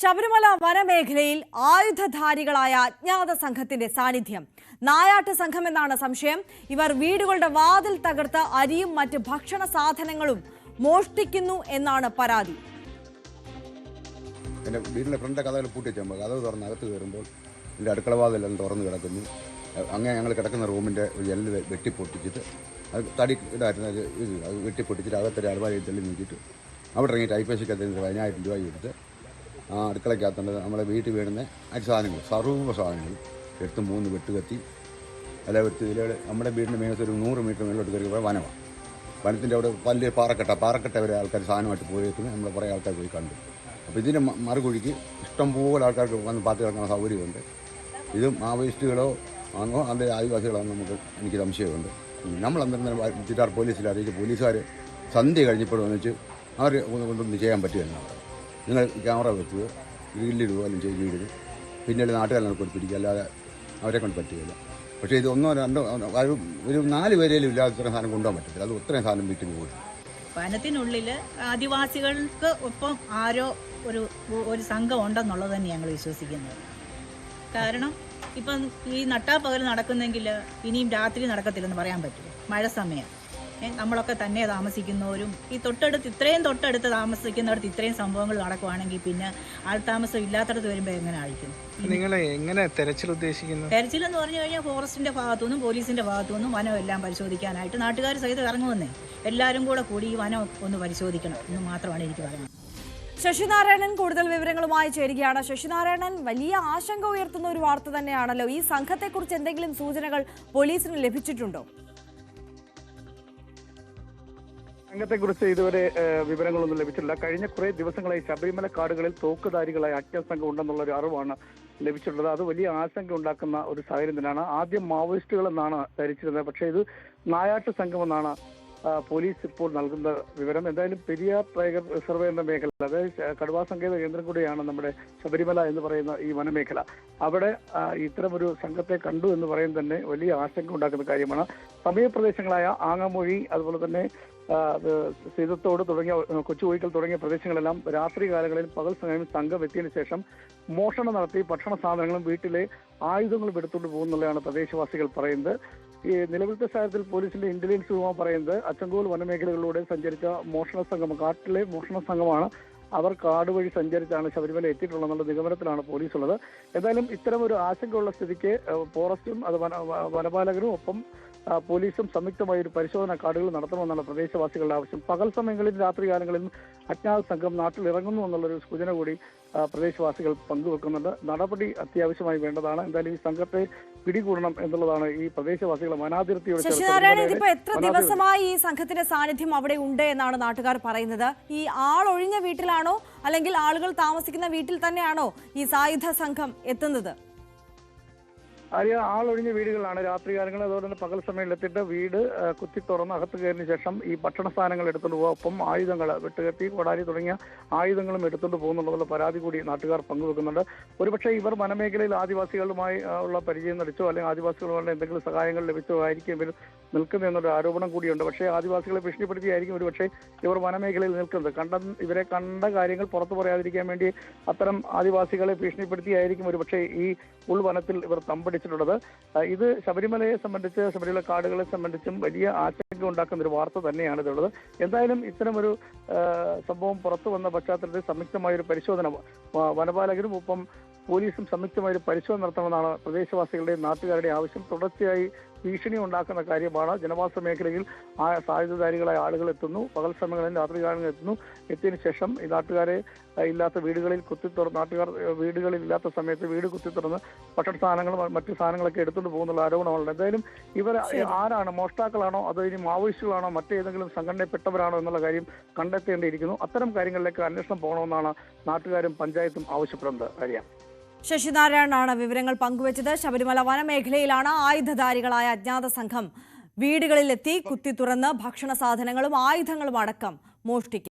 ശബരിമല വനമേഖലയിൽ ആയുധധാരികളായ അജ്ഞാത സംഘത്തിന്റെ സാന്നിധ്യം. നായാട്ട് സംഘമെന്നാണ് സംശയം. ഇവർ വീടുകളുടെ വാതിൽ തകർത്ത് അരിയും മറ്റ് ഭക്ഷണ സാധനങ്ങളും മോഷ്ടിക്കുന്നു എന്നാണ് പരാതി. എൻ്റെ വീടിൻ്റെ ഫ്രണ്ട് കഥകൾ പൂട്ടിച്ചുമ്പോൾ കഥവ് തുറന്ന് അകത്ത് കയറുമ്പോൾ എൻ്റെ അടുക്കള വാതിലെല്ലാം തുറന്ന് കിടക്കുന്നു. അങ്ങനെ ഞങ്ങൾ കിടക്കുന്ന റൂമിൻ്റെ ഒരു ജനൽ വെട്ടിപ്പൊട്ടിച്ചിട്ട് അത് തടി ഇതായിരുന്നു, അത് വെട്ടിപ്പൊട്ടിച്ചിട്ട് അകത്തൊരു അലമാരയിൽ തള്ളി നീക്കിയിട്ട് അവിടെ ഇറങ്ങി ടൈപ്പേശിക്കകത്ത് 10,000 രൂപ എടുത്ത് ആ അടുക്കളയ്ക്കകത്തുണ്ട് നമ്മളെ വീട്ടിൽ വീടുന്ന അരി സാധനങ്ങൾ, സർവ്വ സാധനങ്ങളും എടുത്ത് 3 വെട്ടുകത്തി അല്ല വെട്ടി ഇതിലൂടെ നമ്മുടെ വീടിൻ്റെ മേഖല ഒരു 100 മീറ്റർ മേലോട്ട് കയറി വനമാണ്. വനത്തിൻ്റെ അവിടെ വലിയ പാറക്കെട്ട വരെ ആൾക്കാർ സാധനമായിട്ട് പോയേക്കുന്നത് നമ്മൾ കുറേ ആൾക്കാർ പോയി കണ്ടു. അപ്പോൾ ഇതിൻ്റെ മറുകുഴിക്ക് ഇഷ്ടംപോലെ ആൾക്കാർക്ക് വന്ന് പാത്ത് കിടക്കുന്ന സൗകര്യമുണ്ട്. ഇതും മാവോയിസ്റ്റുകളോ ആണോ അതിൻ്റെ ആദിവാസികളോ എനിക്ക് സംശയമുണ്ട്. നമ്മൾ അന്നേരം ചിറ്റാർ പോലീസിൽ അറിയിച്ച് പോലീസുകാർ സന്ധ്യ കഴിഞ്ഞപ്പോൾ വന്നിച്ച് അവർ കൊണ്ടൊന്നും ചെയ്യാൻ പറ്റുമെന്നാണ്. നിങ്ങൾ ക്യാമറ വെക്കുക, ഗ്രില്ലിടുക, അല്ലെങ്കിൽ ചെയ്തിടുക, പിന്നീട് നാട്ടുകാരെ കൊടുത്തിരിക്കുക, അല്ലാതെ അവരെ കൊണ്ട് പറ്റുകയില്ല. പക്ഷേ ഇത് 1 2 ഒരു 4 പേരേലും ഇല്ലാതെ ഇത്രയും സാധനം കൊണ്ടുപോകാൻ പറ്റത്തില്ല. അത് ഒത്രയും സാധനം വീട്ടിൽ പോകും. വനത്തിനുള്ളിൽ ആദിവാസികൾക്ക് ഒപ്പം ആരോ ഒരു സംഘം ഉണ്ടെന്നുള്ളത് തന്നെ ഞങ്ങൾ വിശ്വസിക്കുന്നത്. കാരണം ഇപ്പം ഈ നട്ടാപ്പകൽ നടക്കുന്നെങ്കിൽ ഇനിയും രാത്രി നടക്കത്തില്ലെന്ന് പറയാൻ പറ്റില്ല. മഴ സമയം നമ്മളൊക്കെ തന്നെ താമസിക്കുന്നവരും ഈ ഇത്രയും തൊട്ടടുത്ത് താമസിക്കുന്നിടത്ത് ഇത്രയും സംഭവങ്ങൾ നടക്കുവാണെങ്കിൽ പിന്നെ ആൾതാമസം ഇല്ലാത്തടത്ത് വരുമ്പോൾ എങ്ങനെ ആയിരിക്കും? നിങ്ങൾ എങ്ങനെ തെരച്ചിൽ ഉദ്ദേശിക്കുന്നു? തെരച്ചിൽ എന്ന് പറഞ്ഞു കഴിഞ്ഞാൽ ഫോറസ്റ്റിന്റെ ഭാഗത്തുനിന്നും പോലീസിന്റെ ഭാഗത്തുനിന്നും വനം എല്ലാം പരിശോധിക്കാനായിട്ട് നാട്ടുകാർ സഹിതം ഇറങ്ങുമെന്നേ. എല്ലാവരും കൂടി ഈ വനം ഒന്ന് പരിശോധിക്കണം എന്ന് മാത്രമാണ് എനിക്ക് പറയുന്നത്. ശശിനാരായണൻ കൂടുതൽ വിവരങ്ങളുമായി ചേരുകയാണ്. ശശിനാരായണൻ, വലിയ ആശങ്ക ഉയർത്തുന്ന ഒരു വാർത്ത തന്നെയാണല്ലോ. ഈ സംഘത്തെക്കുറിച്ച് എന്തെങ്കിലും സൂചനകൾ പോലീസിന് ലഭിച്ചിട്ടുണ്ടോ? സംഘത്തെക്കുറിച്ച് ഇതുവരെ വിവരങ്ങളൊന്നും ലഭിച്ചിട്ടില്ല. കഴിഞ്ഞ കുറെ ദിവസങ്ങളായി ശബരിമല കാടുകളിൽ തോക്കുധാരികളായ അജ്ഞാത സംഘം ഉണ്ടെന്നുള്ള ഒരു അറിവാണ് ലഭിച്ചിട്ടുള്ളത്. അത് വലിയ ആശങ്ക ഉണ്ടാക്കുന്ന ഒരു സാഹചര്യം തന്നെയാണ്. ആദ്യം മാവോയിസ്റ്റുകൾ എന്നാണ് ധരിച്ചിരുന്നത്, പക്ഷേ ഇത് നായാട്ട് സംഘമെന്നാണ് പോലീസ് ഇപ്പോൾ നൽകുന്ന വിവരം. എന്തായാലും പെരിയാർ ടൈഗർ റിസർവ് എന്ന മേഖല, അതായത് കടുവാ സങ്കേത കേന്ദ്രം കൂടിയാണ് നമ്മുടെ ശബരിമല എന്ന് പറയുന്ന ഈ വനമേഖല. അവിടെ ഇത്തരമൊരു സംഘത്തെ കണ്ടു എന്ന് പറയുന്നത് തന്നെ വലിയ ആശങ്ക ഉണ്ടാക്കുന്ന കാര്യമാണ്. സമീപപ്രദേശങ്ങളായ ആങ്ങമൊഴി, അതുപോലെ തന്നെ സീതത്തോട് തുടങ്ങിയ കൊച്ചുകോയിക്കൽ തുടങ്ങിയ പ്രദേശങ്ങളെല്ലാം രാത്രി കാലങ്ങളിൽ പകൽ സമയം സംഘം എത്തിയതിനു ശേഷം മോഷണം നടത്തി ഭക്ഷണ സാധനങ്ങളും വീട്ടിലെ ആയുധങ്ങളും എടുത്തുകൊണ്ട് പോകുന്നുള്ളതാണ് പ്രദേശവാസികൾ പറയുന്നത്. ഈ നിലവിലത്തെ സാഹചര്യത്തിൽ പോലീസിന്റെ ഇന്റലിജൻസ് വിഭാഗം പറയുന്നത് അച്ചൻകോൽ വനമേഖലകളിലൂടെ സഞ്ചരിച്ച മോഷണ സംഘം, കാട്ടിലെ മോഷണ സംഘമാണ്. അവർ കാട് വഴി സഞ്ചരിച്ചാണ് ശബരിമല എത്തിയിട്ടുള്ളതെന്നുള്ള നിഗമനത്തിലാണ് പോലീസ് ഉള്ളത്. എന്തായാലും ഇത്തരം ഒരു ആശങ്കയുള്ള സ്ഥിതിക്ക് ഫോറസ്റ്റും അത് വനപാലകരും ഒപ്പം പോലീസും സംയുക്തമായി ഒരു പരിശോധന കാടുകൾ നടത്തണമെന്നാണ് പ്രദേശവാസികളുടെ ആവശ്യം. പകൽ സമയങ്ങളിൽ രാത്രി കാലങ്ങളിൽ അജ്ഞാത സംഘം നാട്ടിൽ ഇറങ്ങുന്നു എന്നുള്ളൊരു സൂചന കൂടി പ്രദേശവാസികൾ പങ്കുവെക്കുന്നുണ്ട്. നടപടി അത്യാവശ്യമായി വേണ്ടതാണ്. എന്തായാലും ഈ സംഘത്തെ പിടികൂടണം എന്നുള്ളതാണ് ഈ പ്രദേശവാസികളെ വനാതിർത്തിയോട്. ശശിനാരായണൻ, ഇപ്പൊ എത്ര ദിവസമായി ഈ സംഘത്തിന്റെ സാന്നിധ്യം അവിടെ ഉണ്ട് എന്നാണ് നാട്ടുകാർ പറയുന്നത്? ഈ ആളൊഴിഞ്ഞ വീട്ടിലാണോ അല്ലെങ്കിൽ ആളുകൾ താമസിക്കുന്ന വീട്ടിൽ തന്നെയാണോ ഈ സായുധ സംഘം എത്തുന്നത്? ആളൊഴിഞ്ഞ വീടുകളാണ് രാത്രികാലങ്ങളിൽ. അതുപോലെ തന്നെ പകൽ സമയത്തെത്തിയിട്ട് വീട് കുത്തി തുറന്ന് അകത്ത് കയറിയതിനു ശേഷം ഈ ഭക്ഷണ സാധനങ്ങൾ എടുത്തുകൊണ്ട് പോകുക, ഒപ്പം ആയുധങ്ങൾ, വെട്ടുകത്തി, കൊടാരി തുടങ്ങിയ ആയുധങ്ങളും എടുത്തുകൊണ്ട് പോകുന്നുള്ള പരാതി കൂടി നാട്ടുകാർ പങ്കുവെക്കുന്നുണ്ട്. ഒരുപക്ഷെ ഇവർ വനമേഖലയിൽ ആദിവാസികളുമായി ഉള്ള പരിചയം നടിച്ചോ അല്ലെങ്കിൽ ആദിവാസികളുടെ എന്തെങ്കിലും സഹായങ്ങൾ ലഭിച്ചോ ആയിരിക്കും ഇവർ നിൽക്കുന്നത് എന്നൊരു ആരോപണം കൂടിയുണ്ട്. പക്ഷേ ആദിവാസികളെ ഭീഷണിപ്പെടുത്തിയായിരിക്കും ഒരുപക്ഷെ ഇവർ വനമേഖലയിൽ നിൽക്കുന്നത്. ഇവരെ കണ്ട കാര്യങ്ങൾ പുറത്തു പറയാതിരിക്കാൻ വേണ്ടി അത്തരം ആദിവാസികളെ ഭീഷണിപ്പെടുത്തിയായിരിക്കും ഒരുപക്ഷെ ഈ ഉൾവനത്തിൽ ഇവർ തമ്പടിച്ചിട്ടുള്ളത്. ഇത് ശബരിമലയെ സംബന്ധിച്ച്, ശബരിമല കാടുകളെ സംബന്ധിച്ചും വലിയ ആശങ്ക ഉണ്ടാക്കുന്ന ഒരു വാർത്ത തന്നെയാണ് ഇതുള്ളത്. എന്തായാലും ഇത്തരമൊരു സംഭവം പുറത്തു വന്ന പശ്ചാത്തലത്തിൽ സംയുക്തമായൊരു പരിശോധന വനപാലകരും ഒപ്പം പോലീസും സംയുക്തമായൊരു പരിശോധന നടത്തണമെന്നാണ് പ്രദേശവാസികളുടെയും നാട്ടുകാരുടെയും ആവശ്യം. തുടർച്ചയായി ഭീഷണി ഉണ്ടാക്കുന്ന കാര്യമാണ്. ജനവാസ മേഖലയിൽ സായുധധാരികളായ ആളുകൾ എത്തുന്നു, പകൽ സമയങ്ങളിൽ രാത്രി കാലങ്ങളിൽ എത്തുന്നു. എത്തിയതിനു ശേഷം ഈ നാട്ടുകാരെ ഇല്ലാത്ത വീടുകളിൽ നാട്ടുകാർ വീടുകളിൽ ഇല്ലാത്ത സമയത്ത് വീട് കുത്തിത്തുറന്ന് ഭക്ഷണ സാധനങ്ങളും മറ്റു സാധനങ്ങളൊക്കെ എടുത്തുകൊണ്ട് പോകുന്നുള്ള ആരോപണമുണ്ട്. എന്തായാലും ഇവർ ആരാണ്? മോഷ്ടാക്കളാണോ അതോ ഇനി മാവോയിസ്റ്റുകളാണോ മറ്റേതെങ്കിലും സംഘടനപ്പെട്ടവരാണോ എന്നുള്ള കാര്യം കണ്ടെത്തേണ്ടിയിരിക്കുന്നു. അത്തരം കാര്യങ്ങളിലേക്ക് അന്വേഷണം പോകണമെന്നാണ് നാട്ടുകാരും പഞ്ചായത്തും ആവശ്യപ്പെടുന്നത്. അറിയാം. ശശിനാരായണനാണ് വിവരങ്ങൾ പങ്കുവച്ചത്. ശബരിമല വനമേഖലയിലാണ് ആയുധധാരികളായ അജ്ഞാത സംഘം വീടുകളിലെത്തി കുത്തി തുറന്ന് ഭക്ഷണ സാധനങ്ങളും ആയുധങ്ങളും അടക്കം മോഷ്ടിക്കും.